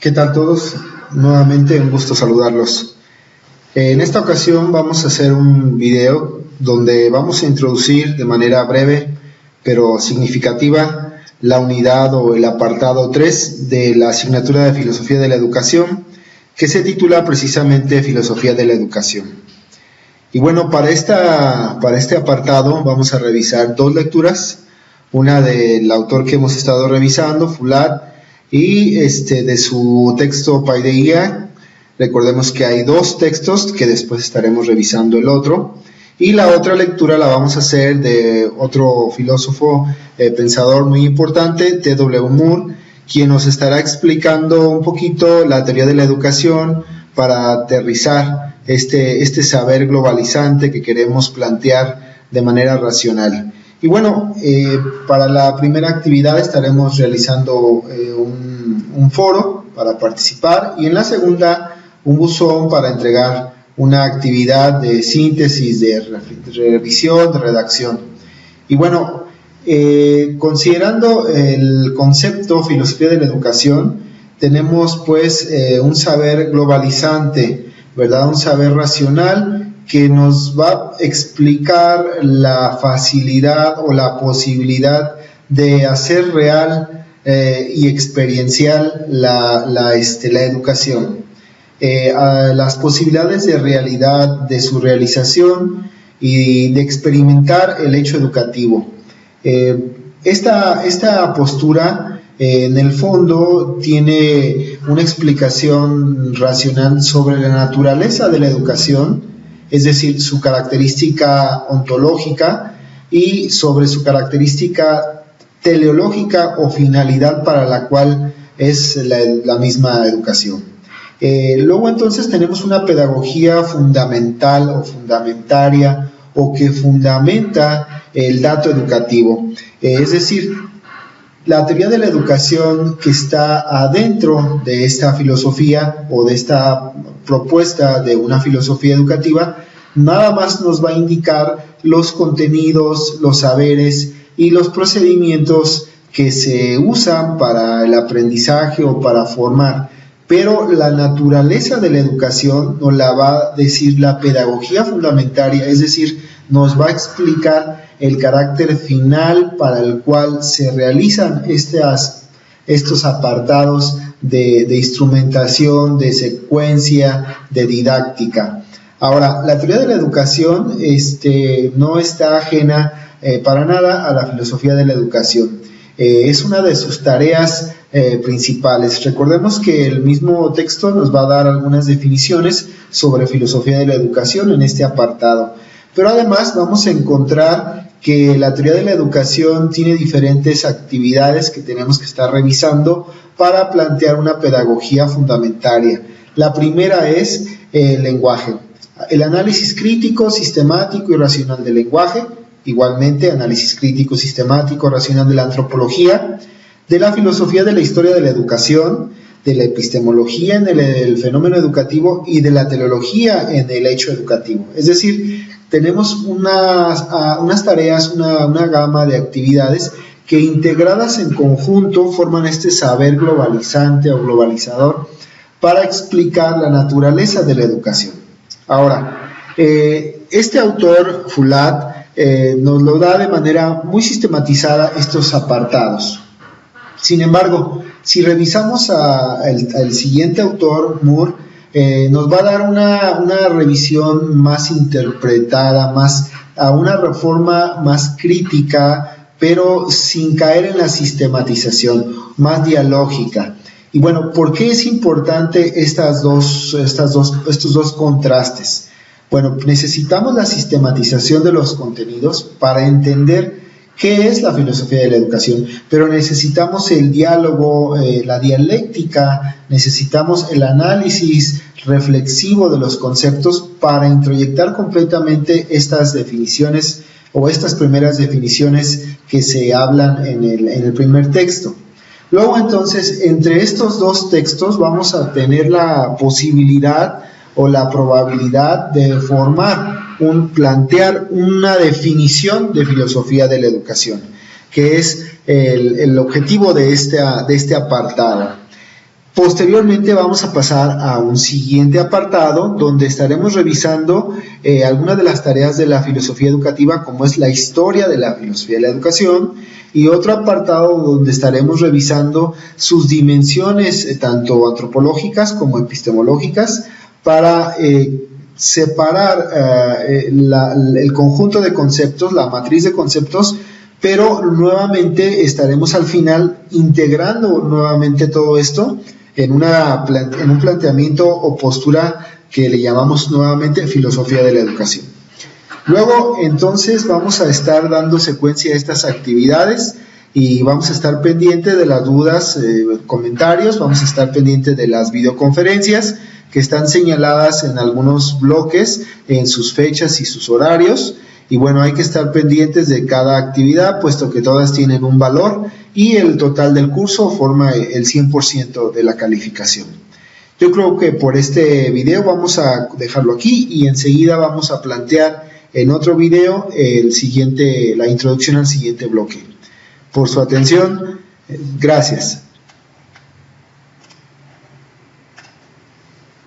¿Qué tal todos? Nuevamente un gusto saludarlos. En esta ocasión vamos a hacer un video donde vamos a introducir de manera breve pero significativa la unidad o el apartado 3 de la asignatura de Filosofía de la Educación, que se titula precisamente Filosofía de la Educación. Y bueno, para este apartado vamos a revisar dos lecturas, una del autor que hemos estado revisando, Foulard, y de su texto Paideia. Recordemos que hay dos textos que después estaremos revisando el otro, y la otra lectura la vamos a hacer de otro filósofo pensador muy importante, T.W. Moore, quien nos estará explicando un poquito la teoría de la educación para aterrizar este saber globalizante que queremos plantear de manera racional. Y bueno, para la primera actividad estaremos realizando un foro para participar, y en la segunda un buzón para entregar una actividad de síntesis, de revisión, de redacción. Y bueno, considerando el concepto filosofía de la educación, tenemos pues un saber globalizante, ¿verdad? Un saber racional que nos va a explicar la facilidad o la posibilidad de hacer real y experiencial la educación, las posibilidades de realidad de su realización y de experimentar el hecho educativo. Esta postura en el fondo tiene una explicación racional sobre la naturaleza de la educación, es decir, su característica ontológica, y sobre su característica teleológica o finalidad para la cual es la misma educación. Luego entonces tenemos una pedagogía fundamental o fundamentaria, o que fundamenta el dato educativo, es decir, la teoría de la educación que está adentro de esta filosofía o de esta propuesta de una filosofía educativa, nada más nos va a indicar los contenidos, los saberes y los procedimientos que se usan para el aprendizaje o para formar. Pero la naturaleza de la educación nos la va a decir la pedagogía fundamentaria, es decir, nos va a explicar el carácter final para el cual se realizan estos apartados de instrumentación, de secuencia, de didáctica. Ahora, la teoría de la educación no está ajena para nada a la filosofía de la educación. Es una de sus tareas principales. Recordemos que el mismo texto nos va a dar algunas definiciones sobre filosofía de la educación en este apartado. Pero además vamos a encontrar que la teoría de la educación tiene diferentes actividades que tenemos que estar revisando para plantear una pedagogía fundamentaria. La primera es el lenguaje, el análisis crítico, sistemático y racional del lenguaje, igualmente análisis crítico, sistemático, racional de la antropología, de la filosofía de la historia de la educación, de la epistemología en el fenómeno educativo y de la teleología en el hecho educativo. Es decir, tenemos unas tareas, una gama de actividades que integradas en conjunto forman este saber globalizante o globalizador para explicar la naturaleza de la educación. Ahora, este autor, Foulard, nos lo da de manera muy sistematizada estos apartados. Sin embargo, si revisamos al siguiente autor, Moore, nos va a dar una revisión más interpretada, a una reforma más crítica, pero sin caer en la sistematización, más dialógica. Y bueno, ¿por qué es importante estos dos contrastes? Bueno, necesitamos la sistematización de los contenidos para entender qué es la filosofía de la educación, pero necesitamos el diálogo, la dialéctica, necesitamos el análisis reflexivo de los conceptos para introyectar completamente estas definiciones o estas primeras definiciones que se hablan en el primer texto. Luego entonces, entre estos dos textos vamos a tener la posibilidad o la probabilidad de plantear una definición de filosofía de la educación, que es el objetivo de este apartado. Posteriormente vamos a pasar a un siguiente apartado donde estaremos revisando algunas de las tareas de la filosofía educativa, como es la historia de la filosofía de la educación, y otro apartado donde estaremos revisando sus dimensiones tanto antropológicas como epistemológicas para separar el conjunto de conceptos, la matriz de conceptos, pero nuevamente estaremos al final integrando nuevamente todo esto en un planteamiento o postura que le llamamos nuevamente filosofía de la educación. Luego, entonces, vamos a estar dando secuencia a estas actividades y vamos a estar pendientes de las dudas, comentarios, vamos a estar pendientes de las videoconferencias que están señaladas en algunos bloques, en sus fechas y sus horarios. Y bueno, hay que estar pendientes de cada actividad, puesto que todas tienen un valor y el total del curso forma el 100% de la calificación. Yo creo que por este video vamos a dejarlo aquí y enseguida vamos a plantear en otro video la introducción al siguiente bloque. Por su atención, gracias.